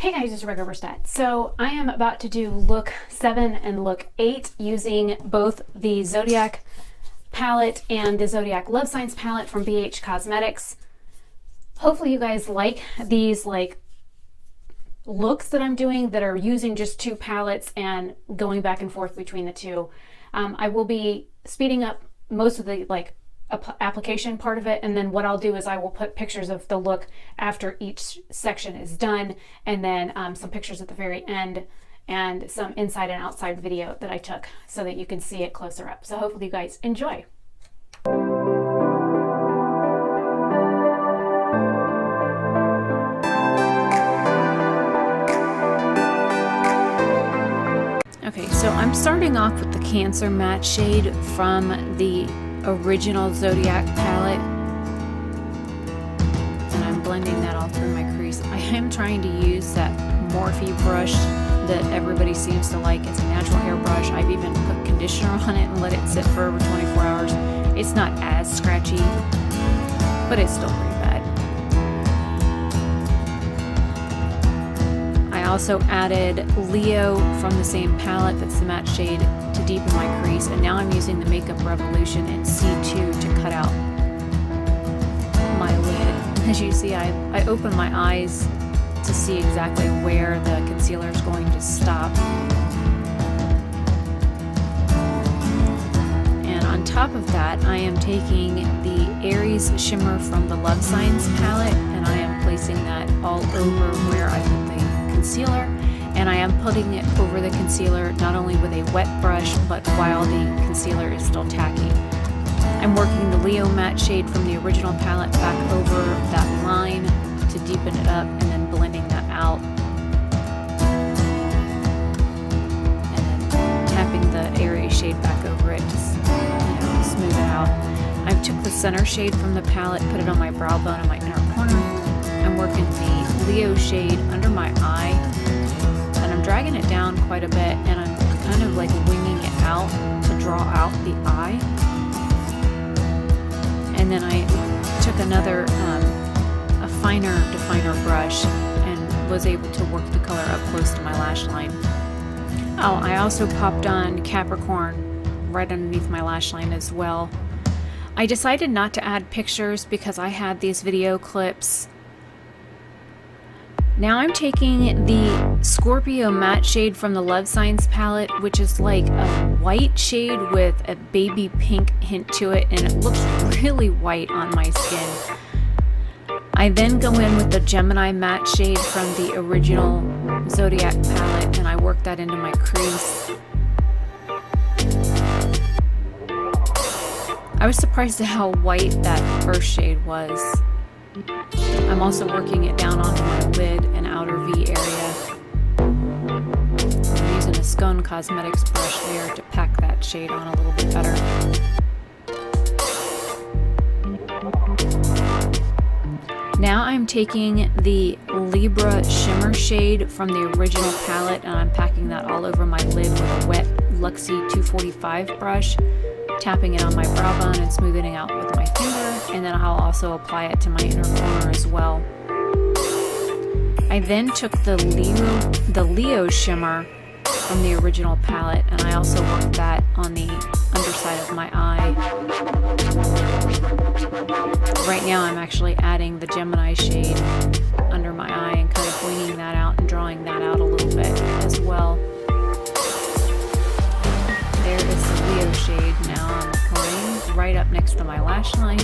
Hey guys, it's Oberstadt. So I am about to do look 7 and look 8 using both the Zodiac palette and the Zodiac Love Signs palette from Bh Cosmetics. Hopefully you guys like these looks that I'm doing that are using just two palettes and going back and forth between the two. I will be speeding up most of the application part of it, and then what I'll do is I will put pictures of the look after each section is done, and then some pictures at the very end and some inside and outside video that I took so that you can see it closer up. So hopefully you guys enjoy. Okay, so I'm starting off with the Cancer matte shade from the original Zodiac palette, and I'm blending that all through my crease. I am trying to use that Morphe brush that everybody seems to like. It's a natural hair brush. I've even put conditioner on it and let it sit for over 24 hours. It's not as scratchy, but it's still pretty bad. I also added Leo from the same palette, that's the matte shade, to deepen my crease, and now I'm using the Makeup Revolution in C2 to cut out my lid. As you see, I open my eyes to see exactly where the concealer is going to stop. And on top of that, I am taking the Aries Shimmer from the Love Signs palette, and I am placing that all over where I put the concealer, and I am putting it over the concealer not only with a wet brush but while the concealer is still tacky. I'm working the Leo matte shade from the original palette back over that line to deepen it up, and then blending that out, and then tapping the Aries shade back over it to smooth it out. I took the center shade from the palette, put it on my brow bone in my inner corner. I'm working the Leo shade under my eye, and I'm dragging it down quite a bit, and I'm kind of like winging it out to draw out the eye. And then I took another a finer definer brush and was able to work the color up close to my lash line. Oh, I also popped on Capricorn right underneath my lash line as well. I decided not to add pictures because I had these video clips. Now I'm taking the Scorpio matte shade from the Love Signs palette, which is like a white shade with a baby pink hint to it, and it looks really white on my skin. I then go in with the Gemini matte shade from the original Zodiac palette, and I work that into my crease. I was surprised at how white that first shade was. I'm also working it down onto my lid and outer V area. I'm using a Bh Cosmetics brush there to pack that shade on a little bit better. Now I'm taking the Libra Shimmer shade from the original palette, and I'm packing that all over my lid with a wet Luxie 245 brush, tapping it on my brow bone and smoothing it out with my finger, and then I'll also apply it to my inner corner as well. I then took the Leo Shimmer from the original palette, and I also worked that on the underside of my eye. Right now I'm actually adding the Gemini shade under my eye and kind of winging that out and drawing that out a little bit as well. There is the Leo shade now I'm applying right up next to my lash line.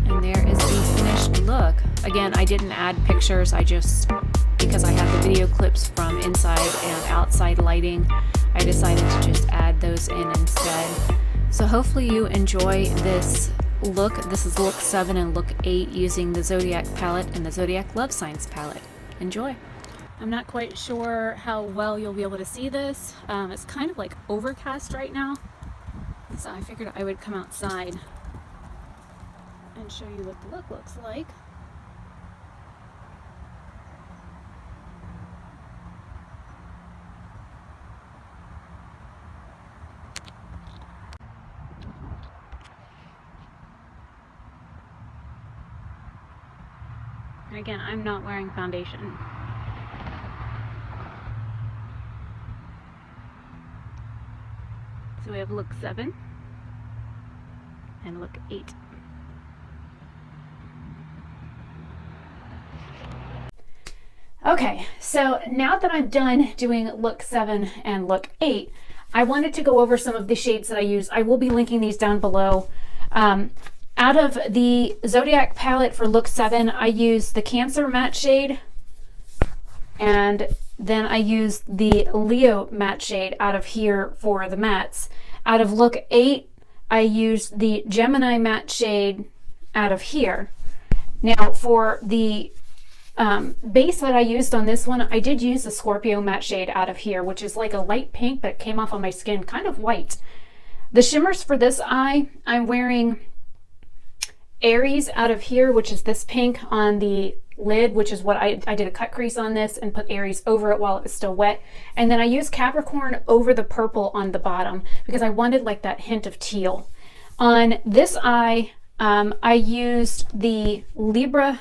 And there is the finished look. Again, I didn't add pictures, because I had the video clips from inside and outside lighting, I decided to just add those in instead. So hopefully you enjoy this look. This is look 7 and look 8 using the Zodiac palette and the Zodiac Love Signs palette. Enjoy. I'm not quite sure how well you'll be able to see this. It's kind of like overcast right now, so I figured I would come outside and show you what the look looks like. And again, I'm not wearing foundation. So we have look 7 and look 8. Okay, so now that I'm done doing look 7 and look 8, I wanted to go over some of the shades that I use. I will be linking these down below. Out of the Zodiac palette for look 7, I used the Cancer matte shade, and then I used the Leo matte shade out of here for the mattes. Out of look 8, I used the Gemini matte shade out of here. Now for the base that I used on this one, I did use the Scorpio matte shade out of here, which is like a light pink that came off on my skin, kind of white. The shimmers for this eye, I'm wearing Aries out of here, which is this pink on the lid, which is what I did a cut crease on this and put Aries over it while it was still wet. And then I used Capricorn over the purple on the bottom because I wanted like that hint of teal. On this eye, I used the Libra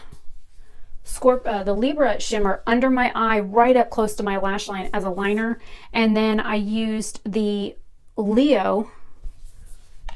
shimmer under my eye right up close to my lash line as a liner, and then I used the Leo,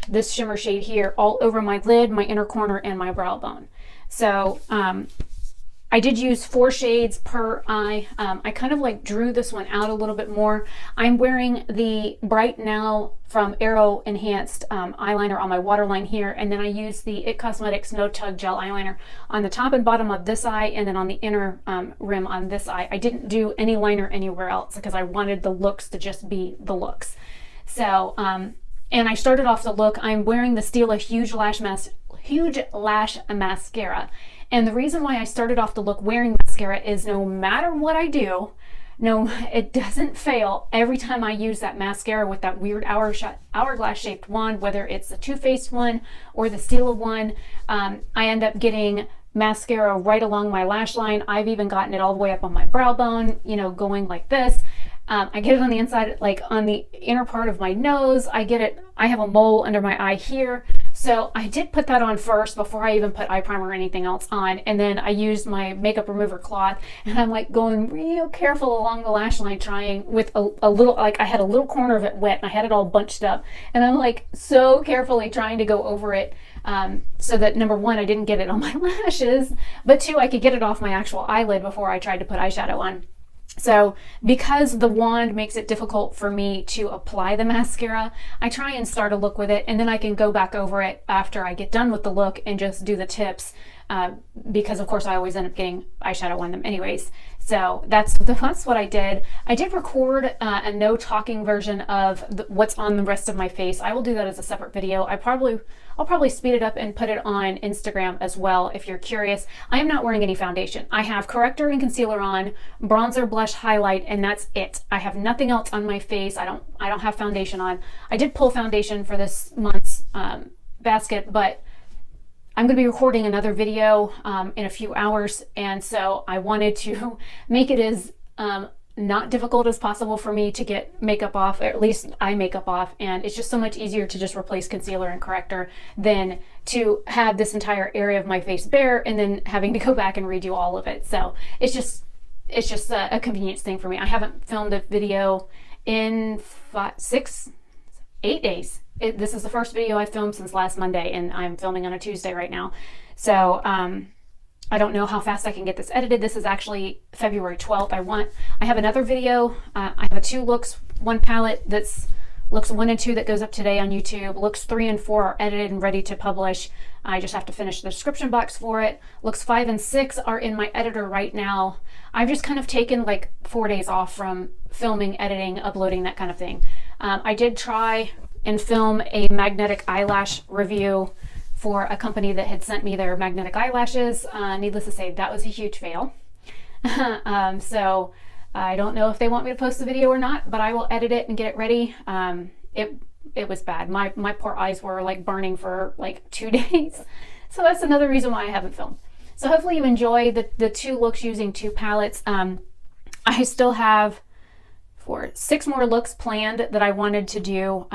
this shimmer shade here, all over my lid, my inner corner, and my brow bone. So I did use 4 shades per eye. I kind of like drew this one out a little bit more. I'm wearing the Bright Now from Aero Enhanced eyeliner on my waterline here, and then I used the Bh Cosmetics No Tug Gel eyeliner on the top and bottom of this eye, and then on the inner rim on this eye. I didn't do any liner anywhere else because I wanted the looks to just be the looks. So, and I started off the look, I'm wearing the Stila Huge Lash Mascara. And the reason why I started off the look wearing mascara is no matter what I do, it doesn't fail every time I use that mascara with that weird hourglass shaped wand, whether it's the Too Faced one or the Stila one. I end up getting mascara right along my lash line. I've even gotten it all the way up on my brow bone, you know, going like this. I get it on the inside, like on the inner part of my nose. I have a mole under my eye here. So I did put that on first before I even put eye primer or anything else on. And then I used my makeup remover cloth, and I'm like going real careful along the lash line, trying with a little, like I had a little corner of it wet and I had it all bunched up. And I'm like so carefully trying to go over it so that number 1, I didn't get it on my lashes, but 2, I could get it off my actual eyelid before I tried to put eyeshadow on. So because the wand makes it difficult for me to apply the mascara, I try and start a look with it, and then I can go back over it after I get done with the look and just do the tips, because of course I always end up getting eyeshadow on them anyways. So that's what I did. I did record a no talking version of what's on the rest of my face. I will do that as a separate video. I'll probably speed it up and put it on Instagram as well if you're curious. I am not wearing any foundation. I have corrector and concealer on, bronzer, blush, highlight, and that's it. I have nothing else on my face. I don't have foundation on. I did pull foundation for this month's basket, but I'm going to be recording another video in a few hours, and so I wanted to make it as not difficult as possible for me to get makeup off, or at least eye makeup off, and it's just so much easier to just replace concealer and corrector than to have this entire area of my face bare and then having to go back and redo all of it. So it's just a convenience thing for me. I haven't filmed a video in 8 days. This is the first video I've filmed since last Monday, and I'm filming on a Tuesday right now. So I don't know how fast I can get this edited. This is actually February 12th. I have another video. I have 2 looks, 1 palette that's looks 1 and 2 that goes up today on YouTube. Looks 3 and 4 are edited and ready to publish. I just have to finish the description box for it. Looks 5 and 6 are in my editor right now. I've just kind of taken like 4 days off from filming, editing, uploading, that kind of thing. I did try and film a magnetic eyelash review for a company that had sent me their magnetic eyelashes. Needless to say, that was a huge fail. So I don't know if they want me to post the video or not, but I will edit it and get it ready. It was bad. My poor eyes were like burning for like 2 days. So that's another reason why I haven't filmed. So hopefully you enjoy the 2 looks using 2 palettes. I still have 4, 6 more looks planned that I wanted to do.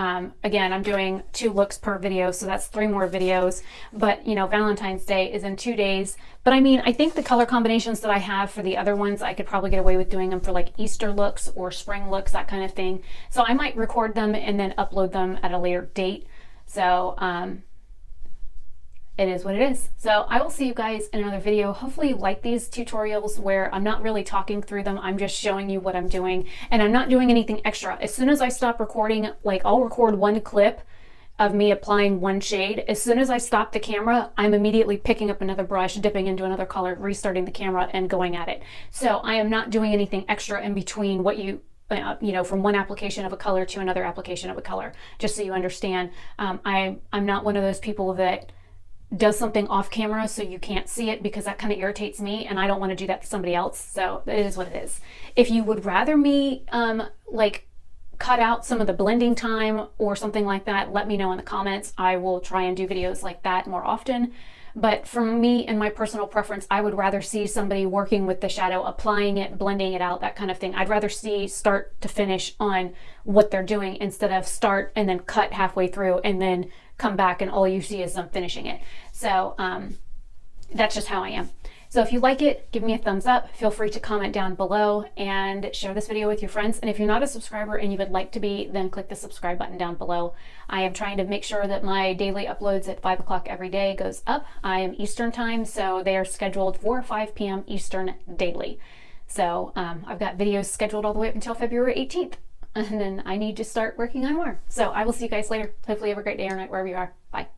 Again, I'm doing 2 looks per video, so that's 3 more videos. But, you know, Valentine's Day is in 2 days. But I mean, I think the color combinations that I have for the other ones, I could probably get away with doing them for like Easter looks or spring looks, that kind of thing. So I might record them and then upload them at a later date. So, it is what it is. So I will see you guys in another video. Hopefully you like these tutorials where I'm not really talking through them. I'm just showing you what I'm doing, and I'm not doing anything extra. As soon as I stop recording, like I'll record 1 clip of me applying 1 shade. As soon as I stop the camera, I'm immediately picking up another brush, dipping into another color, restarting the camera and going at it. So I am not doing anything extra in between what you know, from one application of a color to another application of a color, just so you understand. I'm not one of those people that does something off camera so you can't see it, because that kind of irritates me and I don't want to do that to somebody else. So it is what it is. If you would rather me like cut out some of the blending time or something like that, let me know in the comments. I will try and do videos like that more often. But for me and my personal preference, I would rather see somebody working with the shadow, applying it, blending it out, that kind of thing. I'd rather see start to finish on what they're doing instead of start and then cut halfway through and then come back and all you see is them finishing it. So that's just how I am. So if you like it, give me a thumbs up. Feel free to comment down below and share this video with your friends. And if you're not a subscriber and you would like to be, then click the subscribe button down below. I am trying to make sure that my daily uploads at 5 o'clock every day goes up. I am Eastern time, so they are scheduled for 5 p.m. Eastern daily. So I've got videos scheduled all the way up until February 18th. And then I need to start working on more. So I will see you guys later. Hopefully you have a great day or night wherever you are. Bye.